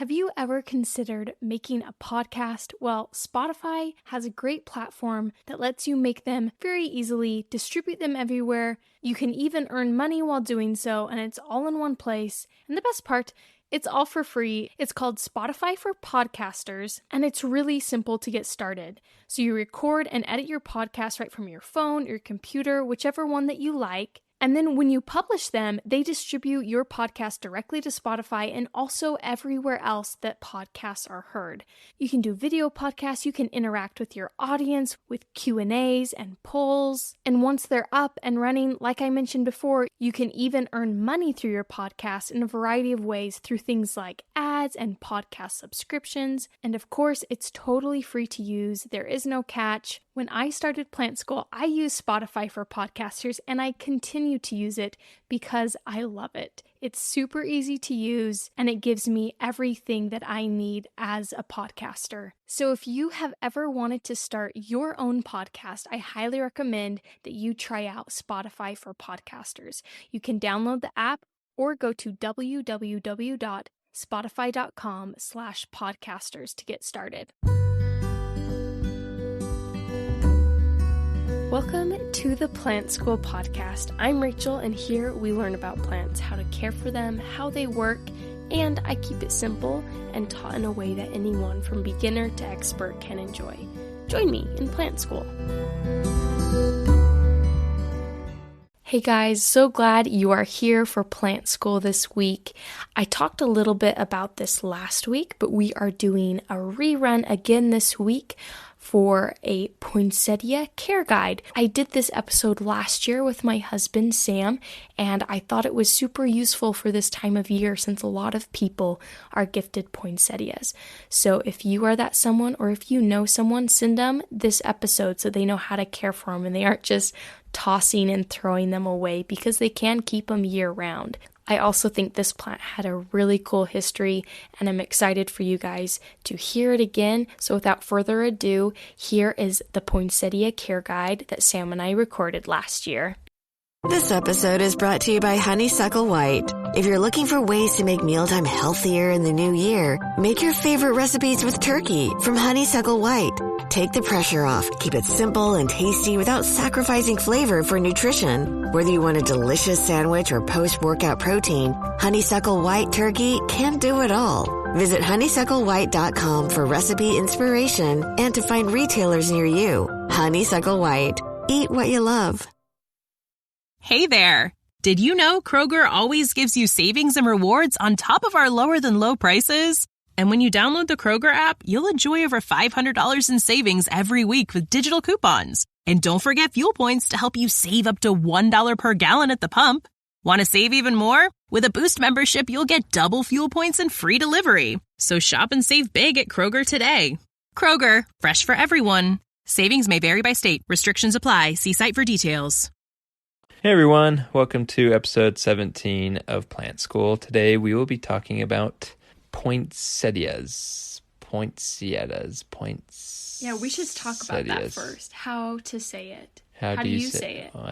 Have you ever considered making a podcast? Well, Spotify has a great platform that lets you make them very easily, distribute them everywhere. You can even earn money while doing so, and it's all in one place. And the best part, it's all for free. It's called Spotify for Podcasters, and it's really simple to get started. So you record and edit your podcast right from your phone, your computer, whichever one that you like. And then when you publish them, they distribute your podcast directly to Spotify and also everywhere else that podcasts are heard. You can do video podcasts, you can interact with your audience with Q&As and polls. And once they're up and running, like I mentioned before, you can even earn money through your podcast in a variety of ways through things like ads and podcast subscriptions. And of course, it's totally free to use. There is no catch. When I started Plant School, I used Spotify for Podcasters, and I continue to use it because I love it. It's super easy to use, and it gives me everything that I need as a podcaster. So if you have ever wanted to start your own podcast, I highly recommend that you try out Spotify for Podcasters. You can download the app or go to www.spotify.com/podcasters to get started. Welcome to the Plant School Podcast. I'm Rachel, and here we learn about plants, how to care for them, how they work, and I keep it simple and taught in a way that anyone from beginner to expert can enjoy. Join me in Plant School. Hey guys, so glad you are here for Plant School this week. I talked a little bit about this last week, but we are doing a rerun again this week for a Poinsettia care guide. I did this episode last year with my husband, Sam, and I thought it was super useful for this time of year since a lot of people are gifted poinsettias. So if you are that someone, or if you know someone, send them this episode so they know how to care for them and they aren't just tossing and throwing them away, because they can keep them year round. I also think this plant had a really cool history, and I'm excited for you guys to hear it again. So without further ado, here is the Poinsettia Care Guide that Sam and I recorded last year. This episode is brought to you by Honeysuckle White. If you're looking for ways to make mealtime healthier in the new year, make your favorite recipes with turkey from Honeysuckle White. Take the pressure off, keep it simple and tasty without sacrificing flavor for nutrition. Whether you want a delicious sandwich or post-workout protein, Honeysuckle White Turkey can do it all. Visit honeysucklewhite.com for recipe inspiration and to find retailers near you. Honeysuckle White. Eat what you love. Hey there! Did you know Kroger always gives you savings and rewards on top of our lower-than-low prices? And when you download the Kroger app, you'll enjoy over $500 in savings every week with digital coupons. And don't forget fuel points to help you save up to $1 per gallon at the pump. Want to save even more? With a Boost membership, you'll get double fuel points and free delivery. So shop and save big at Kroger today. Kroger, fresh for everyone. Savings may vary by state. Restrictions apply. See site for details. Hey everyone, welcome to episode 17 of Plant School. Today we will be talking about poinsettias. Yeah, we should talk about that first. How to say it. How do you say it? Oh,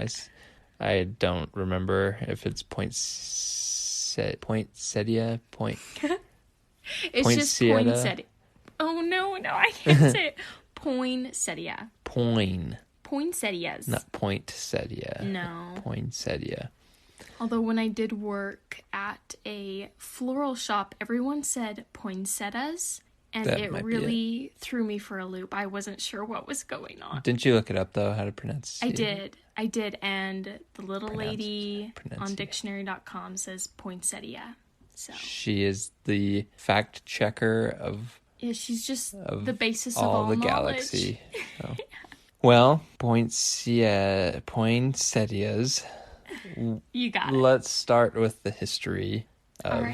I don't remember if it's poinsettia. It's just poinsettia. Oh no, I can't say it. Poinsettia. Poinsettias. Not poinsettia. No. Poinsettia. Although when I did work at a floral shop, everyone said poinsettias, and it really threw me for a loop. I wasn't sure what was going on. Didn't you look it up, though, how to pronounce it? I did, and the little lady on dictionary.com says poinsettia. So she is the fact checker of... Yeah, she's just the basis of all the knowledge. Galaxy. So. Well, poinsettias. You got it. Let's start with the history of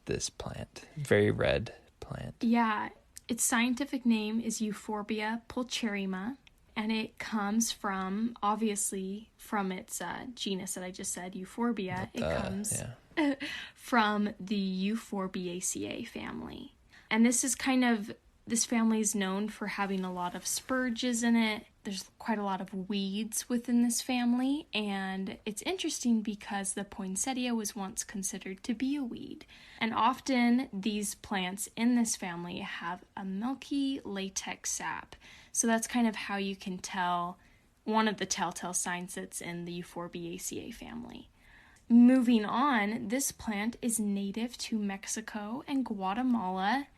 this plant. Very red plant. Yeah, its scientific name is Euphorbia pulcherrima, and it comes from, obviously, from its genus that I just said, Euphorbia. It comes from the Euphorbiaceae family. And this is this family is known for having a lot of spurges in it. there's quite a lot of weeds within this family, and it's interesting because the poinsettia was once considered to be a weed. And often these plants in this family have a milky latex sap. So that's kind of how you can tell one of the telltale signs that's in the Euphorbiaceae family. Moving on, this plant is native to Mexico and Guatemala.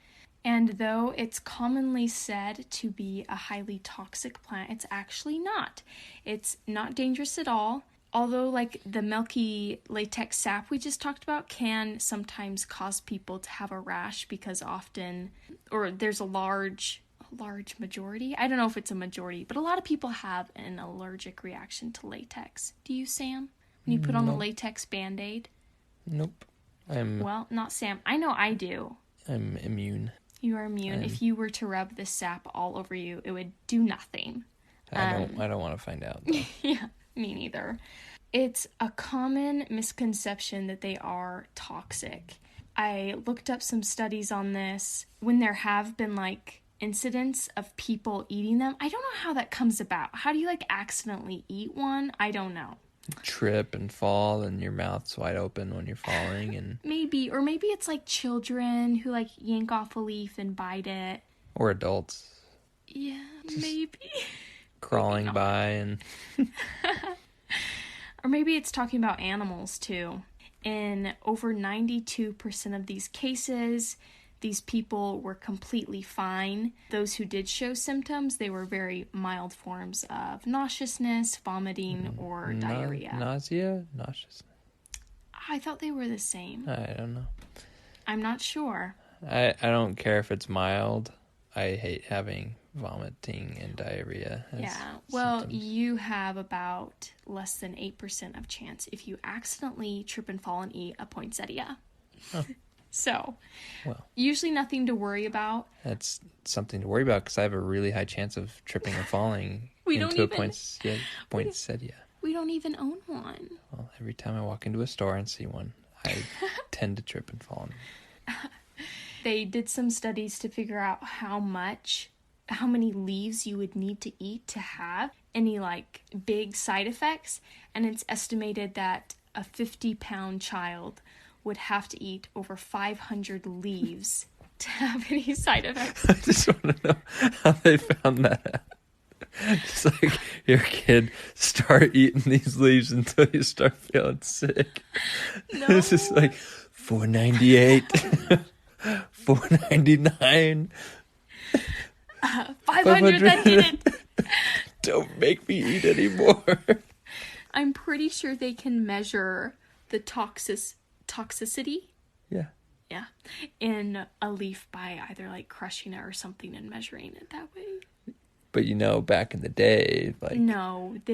And though it's commonly said to be a highly toxic plant, it's actually not. It's not dangerous at all. Although, like, the milky latex sap we just talked about can sometimes cause people to have a rash because often, or there's a large majority. I don't know if it's a majority, but a lot of people have an allergic reaction to latex. Do you, Sam? When you put on the latex Band-Aid? Nope. Well, not Sam. I know I do. I'm immune. You are immune. If you were to rub this sap all over you, it would do nothing. I don't want to find out, though. Yeah, me neither. It's a common misconception that they are toxic. I looked up some studies on this. When there have been, like, incidents of people eating them, I don't know how that comes about. How do you, like, accidentally eat one? I don't know. Trip and fall and your mouth's wide open when you're falling, and maybe it's like children who like yank off a leaf and bite it, or adults, yeah, maybe crawling maybe by and or maybe it's talking about animals too. In over 92% of these cases, these people were completely fine. Those who did show symptoms, they were very mild forms of nauseousness, vomiting, or diarrhea. Nausea? Nauseousness? I thought they were the same. I don't know. I'm not sure. I don't care if it's mild. I hate having vomiting and diarrhea as well, symptoms. You have about less than 8% of chance if you accidentally trip and fall and eat a poinsettia. Oh. So, well, usually nothing to worry about. That's something to worry about because I have a really high chance of tripping and falling into a poinsettia. We don't even own one. Well, every time I walk into a store and see one, I tend to trip and fall. They did some studies to figure out how many leaves you would need to eat to have any like big side effects, and it's estimated that a 50-pound child would have to eat over 500 leaves to have any side effects. I just want to know how they found that out. It's like, your kid, start eating these leaves until you start feeling sick. No. It's just like, $4.98, $4.99. 500 that hit it. Don't make me eat anymore. I'm pretty sure they can measure the toxicity. Yeah. In a leaf by either like crushing it or something and measuring it that way. But back in the day, like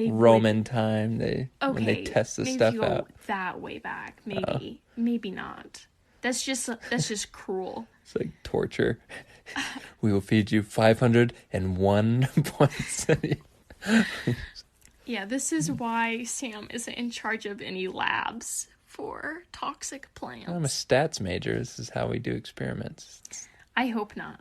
Roman time, when they test this stuff out. That way back, maybe not. That's just cruel. It's like torture. We will feed you 501 poinsettia. Yeah, this is why Sam isn't in charge of any labs for toxic plants. I'm a stats major. This is how we do experiments. I hope not.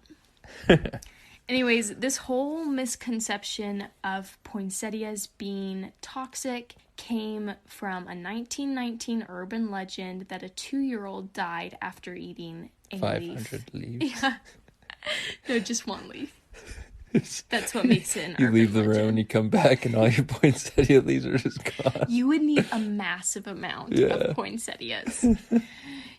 Anyways, this whole misconception of poinsettias being toxic came from a 1919 urban legend that a 2-year-old died after eating a 500 leaves. Yeah. No, just one leaf. That's what makes it an You urban leave the legend. room and you come back and all your poinsettia leaves are just gone. You would need a massive amount of poinsettias.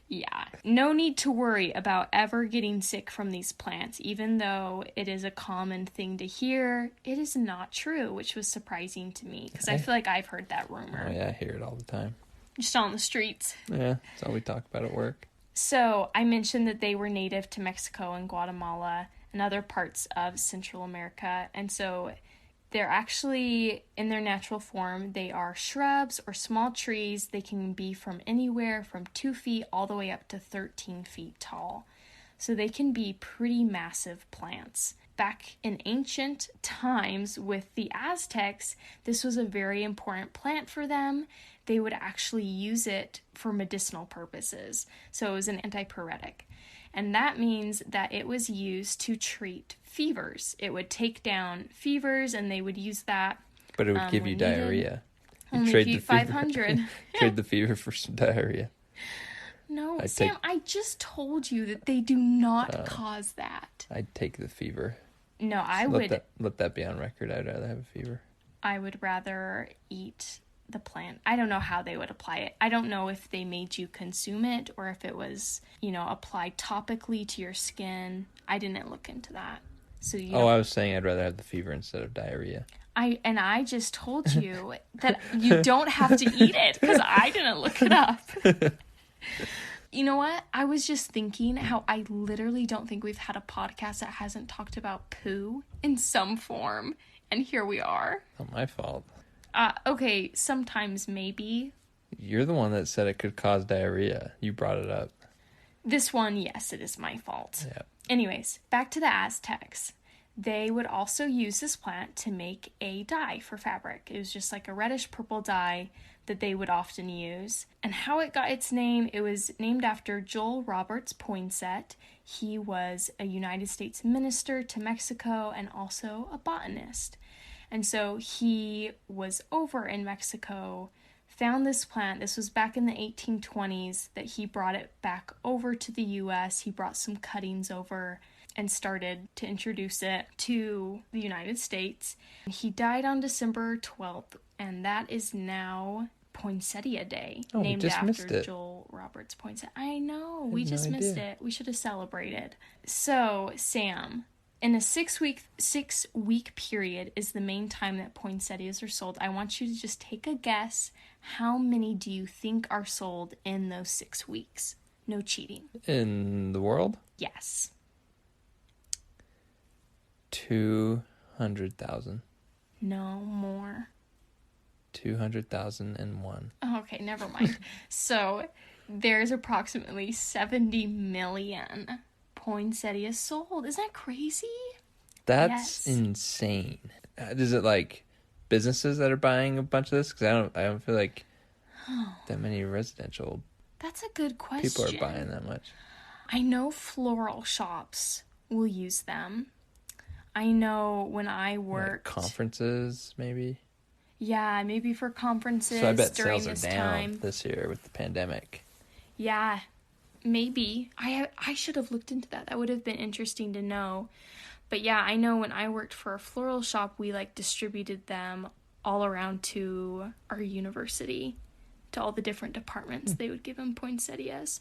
Yeah. No need to worry about ever getting sick from these plants. Even though it is a common thing to hear, it is not true, which was surprising to me because I feel like I've heard that rumor. Oh yeah, I hear it all the time. Just on the streets. Yeah, that's all we talk about at work. So I mentioned that they were native to Mexico and Guatemala and other parts of Central America. And so they're actually, in their natural form, they are shrubs or small trees. They can be from anywhere from 2 feet all the way up to 13 feet tall. So they can be pretty massive plants. Back in ancient times with the Aztecs, this was a very important plant for them. They would actually use it for medicinal purposes. So it was an antipyretic. And that means that it was used to treat fevers. It would take down fevers, and they would use that. But it would give you diarrhea. You Only trade feed the fever, 500. trade the fever for some diarrhea. No, Sam, I just told you that they do not cause that. I'd take the fever. No, I would. Let that be on record. I'd rather have a fever. I would rather eat the plant. I don't know how they would apply it. I don't know if they made you consume it or if it was, applied topically to your skin. I didn't look into that. So I was saying I'd rather have the fever instead of diarrhea. I just told you that you don't have to eat it because I didn't look it up. You know what? I was just thinking how I literally don't think we've had a podcast that hasn't talked about poo in some form. And here we are. Not my fault. Okay, sometimes maybe. You're the one that said it could cause diarrhea. You brought it up. This one, yes, it is my fault. Yeah. Anyways, back to the Aztecs. They would also use this plant to make a dye for fabric. It was just like a reddish purple dye that they would often use. And how it got its name, it was named after Joel Roberts Poinsett. He was a United States minister to Mexico and also a botanist. And so he was over in Mexico, found this plant. This was back in the 1820s that he brought it back over to the U.S. He brought some cuttings over and started to introduce it to the United States. He died on December 12th, and that is now Poinsettia Day, named after Joel Roberts Poinsett. I know, we just missed it. We should have celebrated. So, Sam, in a six-week period is the main time that poinsettias are sold. I want you to just take a guess. How many do you think are sold in those 6 weeks? No cheating. In the world? Yes. 200,000. No, more. 200,001. Okay, never mind. So, there's approximately 70 million poinsettias sold. Isn't that crazy? That's insane. Is it like businesses that are buying a bunch of this? Because I don't feel like that many residential. That's a good question. People are buying that much. I know floral shops will use them. I know when I worked... Like conferences, maybe? Yeah, maybe for conferences so I bet during sales this are down time. This year with the pandemic. Yeah, maybe. I should have looked into that. That would have been interesting to know. But yeah, I know when I worked for a floral shop, we distributed them all around to our university, to all the different departments. They would give them poinsettias.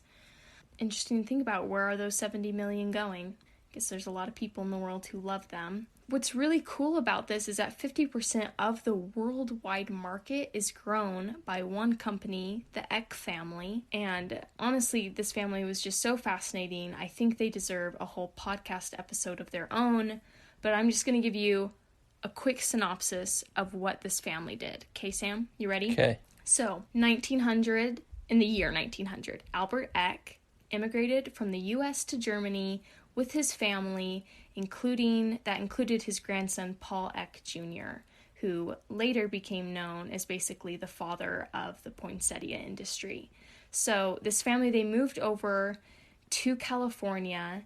Interesting to think about, where are those 70 million going? I guess there's a lot of people in the world who love them. What's really cool about this is that 50% of the worldwide market is grown by one company, the Eck family. And honestly, this family was just so fascinating. I think they deserve a whole podcast episode of their own. But I'm just going to give you a quick synopsis of what this family did. Okay, Sam, you ready? Okay. So, in the year 1900, Albert Eck immigrated from the U.S. to Germany with his family, included his grandson Paul Eck Jr., who later became known as basically the father of the poinsettia industry. So this family, they moved over to California.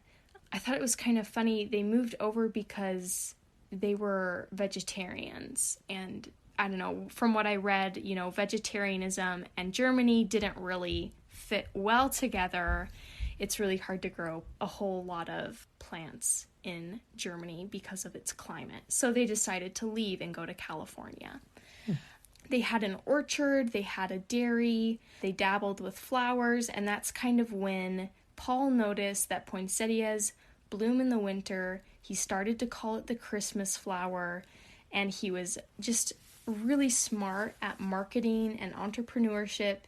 I thought it was kind of funny. They moved over because they were vegetarians. And I don't know, from what I read, vegetarianism and Germany didn't really fit well together. It's really hard to grow a whole lot of plants in Germany because of its climate. So they decided to leave and go to California. They had an orchard, they had a dairy, they dabbled with flowers, and that's kind of when Paul noticed that poinsettias bloom in the winter. He started to call it the Christmas flower, and he was just really smart at marketing and entrepreneurship.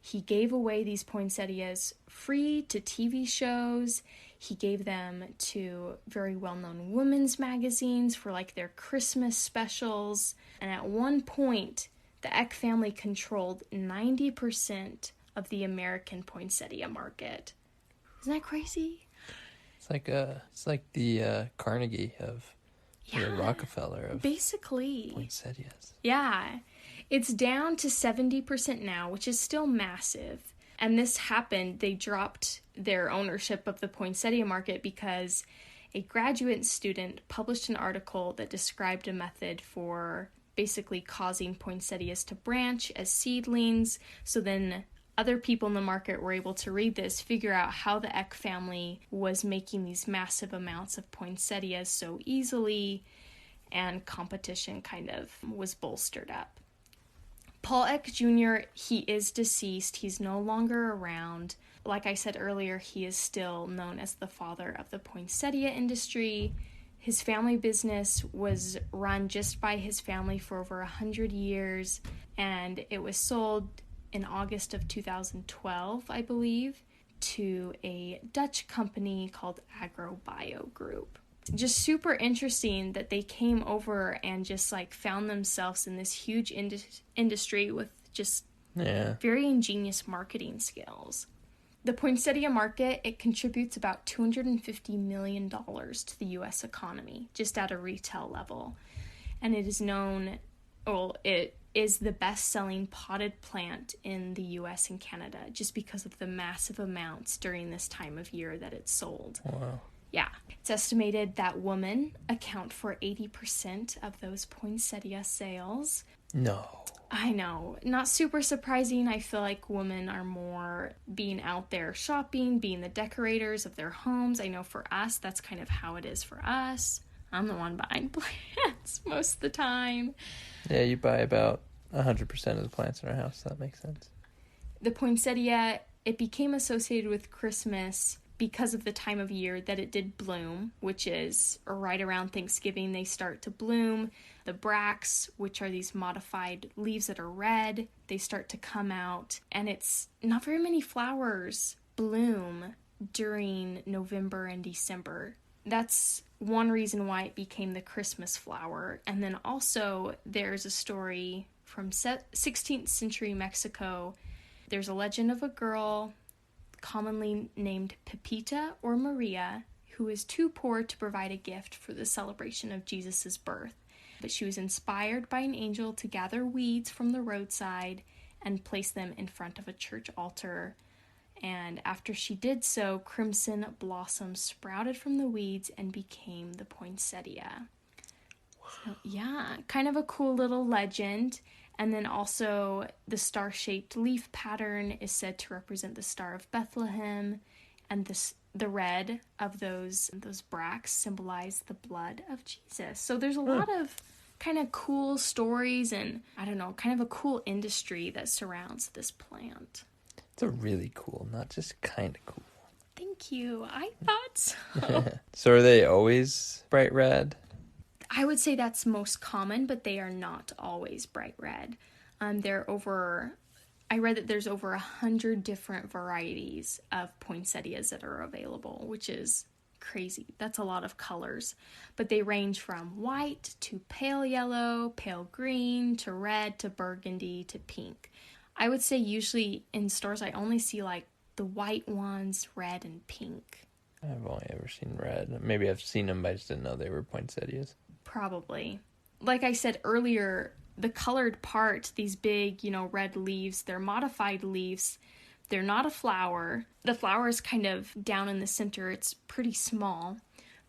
He gave away these poinsettias free to TV shows. He gave them to very well-known women's magazines for their Christmas specials. And at one point, the Eck family controlled 90% of the American poinsettia market. Isn't that crazy? It's like the Carnegie of the Rockefeller of basically poinsettias. Yeah. It's down to 70% now, which is still massive. And this happened, they dropped their ownership of the poinsettia market because a graduate student published an article that described a method for basically causing poinsettias to branch as seedlings. So then other people in the market were able to read this, figure out how the Eck family was making these massive amounts of poinsettias so easily, and competition kind of was bolstered up. Paul Eck Jr., he is deceased. He's no longer around. Like I said earlier, he is still known as the father of the poinsettia industry. His family business was run just by his family for over 100 years, and it was sold in August of 2012, I believe, to a Dutch company called AgroBio Group. Just super interesting that they came over and just like found themselves in this huge industry with just very ingenious marketing skills. The poinsettia market, it contributes about $250 million to the U.S. economy, just at a retail level. And it is known, it is the best-selling potted plant in the U.S. and Canada, just because of the massive amounts during this time of year that it's sold. Wow. Yeah. It's estimated that women account for 80% of those poinsettia sales. No. I know. Not super surprising. I feel like women are more being out there shopping, being the decorators of their homes. I know for us, that's kind of how it is for us. I'm the one buying plants most of the time. Yeah, you buy about 100% of the plants in our house. That makes sense. The poinsettia, it became associated with Christmas because of the time of year that it did bloom, which is right around Thanksgiving they start to bloom. The bracts, which are these modified leaves that are red, they start to come out, and it's not very many flowers bloom during November and December. That's one reason why it became the Christmas flower. And then also there's a story from 16th century Mexico. There's a legend of a girl commonly named Pepita or Maria, who is too poor to provide a gift for the celebration of Jesus' birth. But she was inspired by an angel to gather weeds from the roadside and place them in front of a church altar. And after she did so, crimson blossoms sprouted from the weeds and became the poinsettia. So, yeah, kind of a cool little legend. And then also the star-shaped leaf pattern is said to represent the Star of Bethlehem, and the red of those bracts symbolize the blood of Jesus. So there's a lot of kind of cool stories and, I don't know, kind of a cool industry that surrounds this plant. It's a really cool, not just kind of cool. Thank you. I thought so. So are they always bright red? I would say that's most common, but they are not always bright red. I read that there's over 100 different varieties of poinsettias that are available, which is crazy. That's a lot of colors. But they range from white to pale yellow, pale green, to red, to burgundy, to pink. I would say usually in stores I only see like the white ones, red and pink. I've only ever seen red. Maybe I've seen them, but I just didn't know they were poinsettias. Probably. Like I said earlier, the colored part, these big, red leaves, they're modified leaves. They're not a flower. The flower is kind of down in the center. It's pretty small.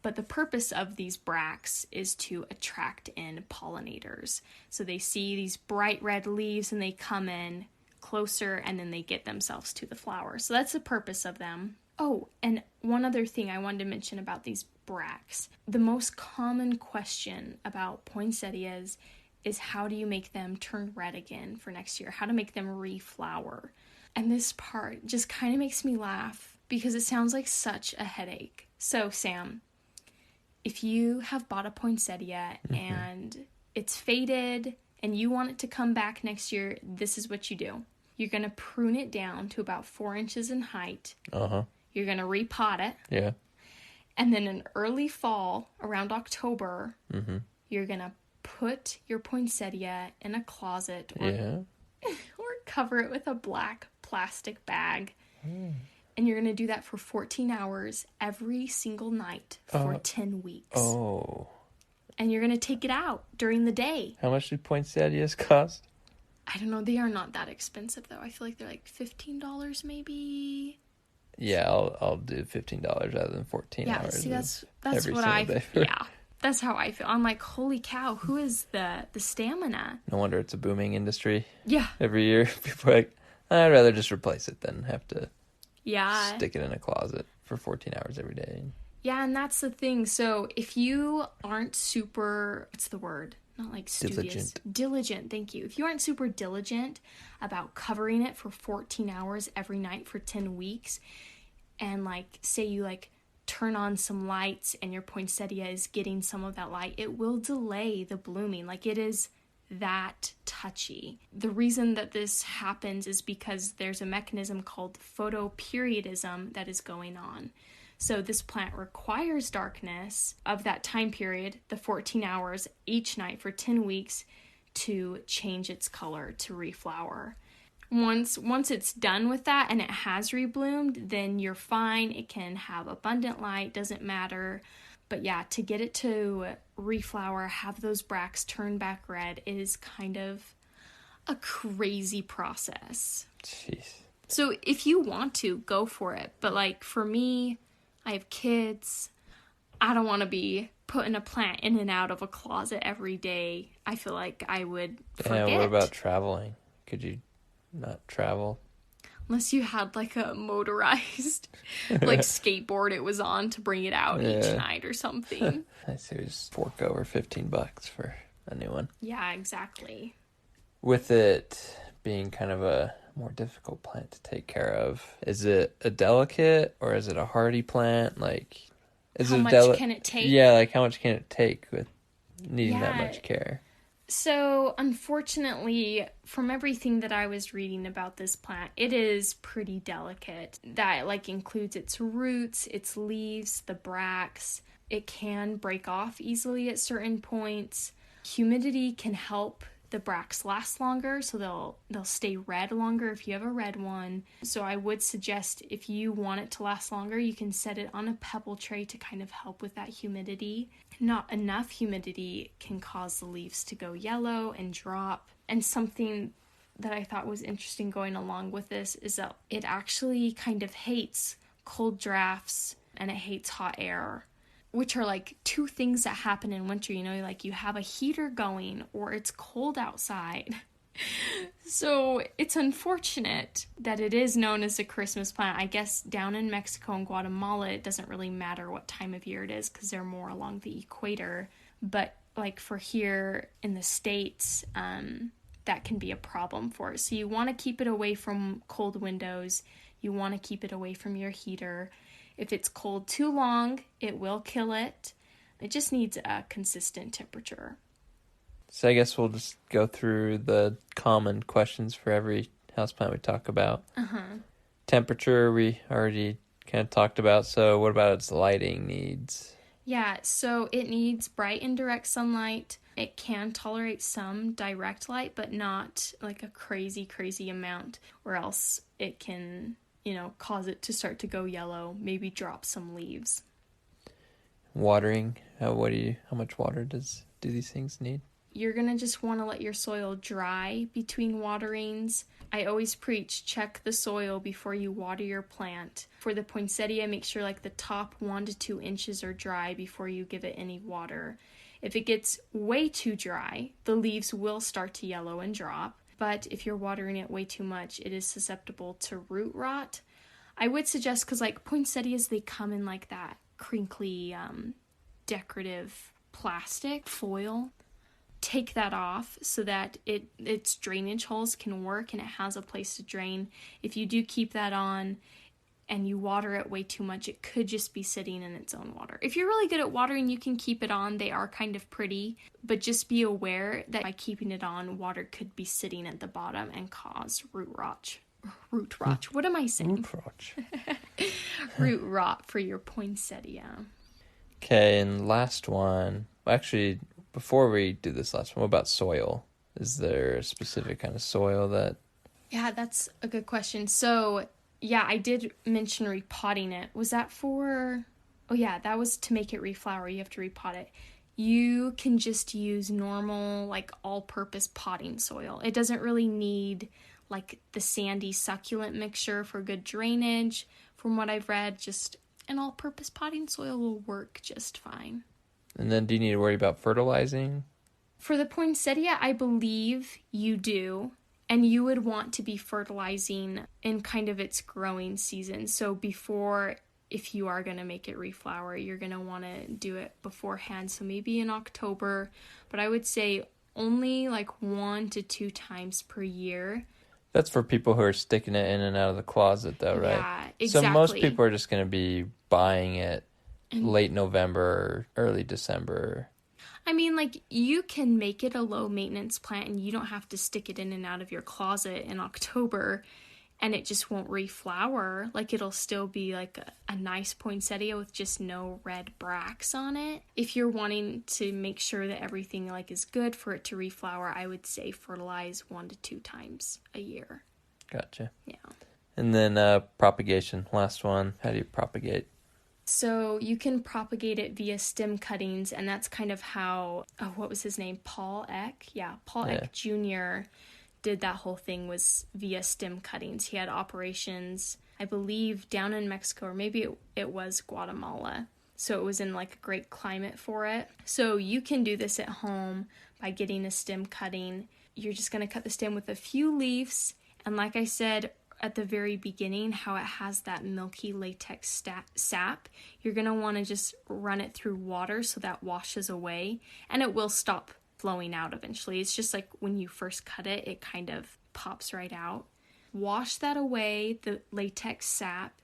But the purpose of these bracts is to attract in pollinators. So they see these bright red leaves and they come in closer and then they get themselves to the flower. So that's the purpose of them. Oh, and one other thing I wanted to mention about these bracts. The most common question about poinsettias is how do you make them turn red again for next year? How to make them reflower. And this part just kind of makes me laugh because it sounds like such a headache. So, Sam, if you have bought a poinsettia and it's faded and you want it to come back next year, this is what you do. You're going to prune it down to about 4 inches in height. Uh-huh. You're going to repot it. Yeah. And then in early fall, around October, you're going to put your poinsettia in a closet or cover it with a black plastic bag. And you're going to do that for 14 hours every single night for 10 weeks. Oh. And you're going to take it out during the day. How much do poinsettias cost? I don't know. They are not that expensive, though. I feel like they're like $15 maybe. Yeah, I'll do $15 rather than 14 Yeah, hours. see, that's every what single day for... Yeah, that's how I feel. I'm like, holy cow, who is the stamina? No wonder it's a booming industry. Yeah. Every year, people are like, I'd rather just replace it than have to stick it in a closet for 14 hours every day. Yeah, and that's the thing. So if you aren't super, what's the word? Not like studious. Diligent, thank you. If you aren't super diligent about covering it for 14 hours every night for 10 weeks, and like, say you like turn on some lights and your poinsettia is getting some of that light, it will delay the blooming. Like, it is that touchy. The reason that this happens is because there's a mechanism called photoperiodism that is going on. So this plant requires darkness of that time period, the 14 hours each night for 10 weeks, to change its color, to reflower. Once it's done with that and it has rebloomed, then you're fine. It can have abundant light, doesn't matter. But yeah, to get it to reflower, have those bracts turn back red, is kind of a crazy process. Jeez. So if you want to, go for it. But like for me, I have kids. I don't want to be putting a plant in and out of a closet every day. I feel like I would forget. Yeah, what about traveling? Could you not travel? Unless you had like a motorized like skateboard it was on to bring it out each night or something. I say we just fork over $15 for a new one. Yeah, exactly. With it being kind of a more difficult plant to take care of, is it a delicate or is it a hardy plant? Like, how much can it take? Yeah, like how much can it take with needing that much care? So, unfortunately, from everything that I was reading about this plant, it is pretty delicate. That, like, includes its roots, its leaves, the bracts. It can break off easily at certain points. Humidity can help the bracts last longer, so they'll stay red longer if you have a red one. So I would suggest if you want it to last longer, you can set it on a pebble tray to kind of help with that humidity. Not enough humidity can cause the leaves to go yellow and drop. And something that I thought was interesting going along with this is that it actually kind of hates cold drafts and it hates hot air, which are like two things that happen in winter. You know, like you have a heater going or it's cold outside. So it's unfortunate that it is known as a Christmas plant. I guess down in Mexico and Guatemala, it doesn't really matter what time of year it is because they're more along the equator. But like for here in the States, that can be a problem for it. So you want to keep it away from cold windows. You want to keep it away from your heater. If it's cold too long, it will kill it. It just needs a consistent temperature. So I guess we'll just go through the common questions for every houseplant we talk about. Temperature, we already kind of talked about. So what about its lighting needs? Yeah, so it needs bright and direct sunlight. It can tolerate some direct light, but not like a crazy, crazy amount, or else it can, cause it to start to go yellow, maybe drop some leaves. Watering, how much water do these things need? You're going to just want to let your soil dry between waterings. I always preach, check the soil before you water your plant. For the poinsettia, make sure like the top 1 to 2 inches are dry before you give it any water. If it gets way too dry, the leaves will start to yellow and drop. But if you're watering it way too much, it is susceptible to root rot. I would suggest, because like poinsettias, they come in like that crinkly decorative plastic foil. Take that off so that its drainage holes can work and it has a place to drain. If you do keep that on and you water it way too much, it could just be sitting in its own water. If you're really good at watering, you can keep it on. They are kind of pretty, but just be aware that by keeping it on, water could be sitting at the bottom and cause root rot. What am I saying? Root rot. Root rot for your poinsettia. Okay, and last one. Actually, before we do this last one, what about soil? Is there a specific kind of soil that... Yeah, that's a good question. So, yeah, I did mention repotting it. Was that for... Oh, yeah, that was to make it reflower. You have to repot it. you can just use normal, like, all-purpose potting soil. It doesn't really need, like, the sandy succulent mixture for good drainage. From what I've read, just an all-purpose potting soil will work just fine. And then do you need to worry about fertilizing? For the poinsettia, I believe you do. And you would want to be fertilizing in kind of its growing season. So before, if you are going to make it reflower, you're going to want to do it beforehand. So maybe in October. But I would say only like 1 to 2 times per year. That's for people who are sticking it in and out of the closet, though, right? Yeah, exactly. So most people are just going to be buying it late November, early December. I mean, like, you can make it a low-maintenance plant, and you don't have to stick it in and out of your closet in October, and it just won't reflower. Like, it'll still be, like, a nice poinsettia with just no red bracts on it. If you're wanting to make sure that everything, like, is good for it to reflower, I would say fertilize 1 to 2 times a year. Gotcha. Yeah. And then propagation, last one. How do you propagate? So you can propagate it via stem cuttings, and that's kind of how, what was his name? Paul Eck? Yeah, Paul Eck Jr. did that whole thing, was via stem cuttings. He had operations, I believe, down in Mexico, or maybe it was Guatemala. So it was in like a great climate for it. So you can do this at home by getting a stem cutting. You're just going to cut the stem with a few leaves, and like I said at the very beginning, how it has that milky latex sap, you're going to want to just run it through water so that washes away, and it will stop flowing out eventually. It's just like when you first cut it, it kind of pops right out. Wash that away, the latex sap,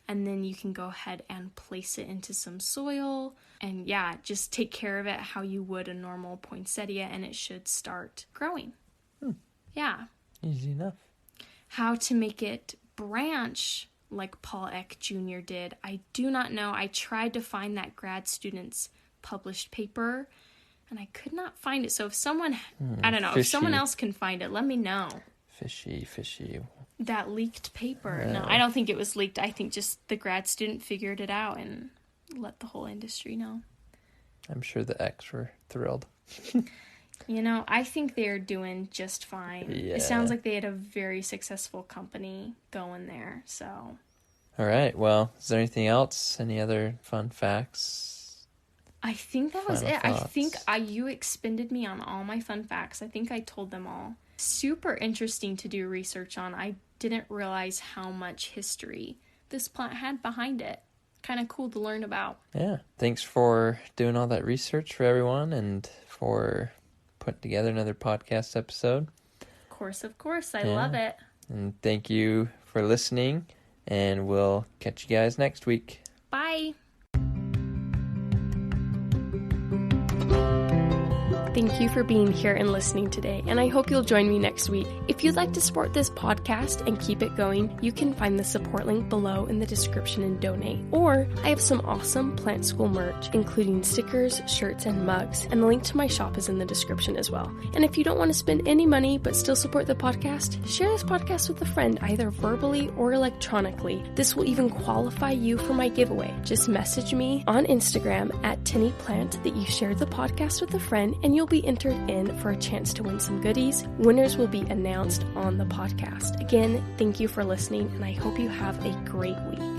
and then you can go ahead and place it into some soil, and yeah, just take care of it how you would a normal poinsettia, and it should start growing. Yeah. Easy enough. How to make it branch like Paul Eck Jr. did, I do not know. I tried to find that grad student's published paper, and I could not find it. So if someone, I don't know, fishy. If someone else can find it, let me know. Fishy. That leaked paper. No, I don't think it was leaked. I think just the grad student figured it out and let the whole industry know. I'm sure the X were thrilled. You know, I think they're doing just fine. Yeah. It sounds like they had a very successful company going there, so. All right. Well, is there anything else? Any other fun facts? I think that was Final it. thoughts? I think you expended me on all my fun facts. I think I told them all. Super interesting to do research on. I didn't realize how much history this plant had behind it. Kind of cool to learn about. Yeah. Thanks for doing all that research for everyone and for putting together another podcast episode. Of course. I love it. And thank you for listening, and we'll catch you guys next week. Bye. Thank you for being here and listening today, and I hope you'll join me next week. If you'd like to support this podcast and keep it going, you can find the support link below in the description and donate. Or I have some awesome Plant School merch, including stickers, shirts, and mugs, and the link to my shop is in the description as well. And if you don't want to spend any money but still support the podcast, share this podcast with a friend, either verbally or electronically. This will even qualify you for my giveaway. Just message me on Instagram at TinnyPlant that you shared the podcast with a friend, and you'll be entered in for a chance to win some goodies. Winners will be announced on the podcast. Again, thank you for listening, and I hope you have a great week.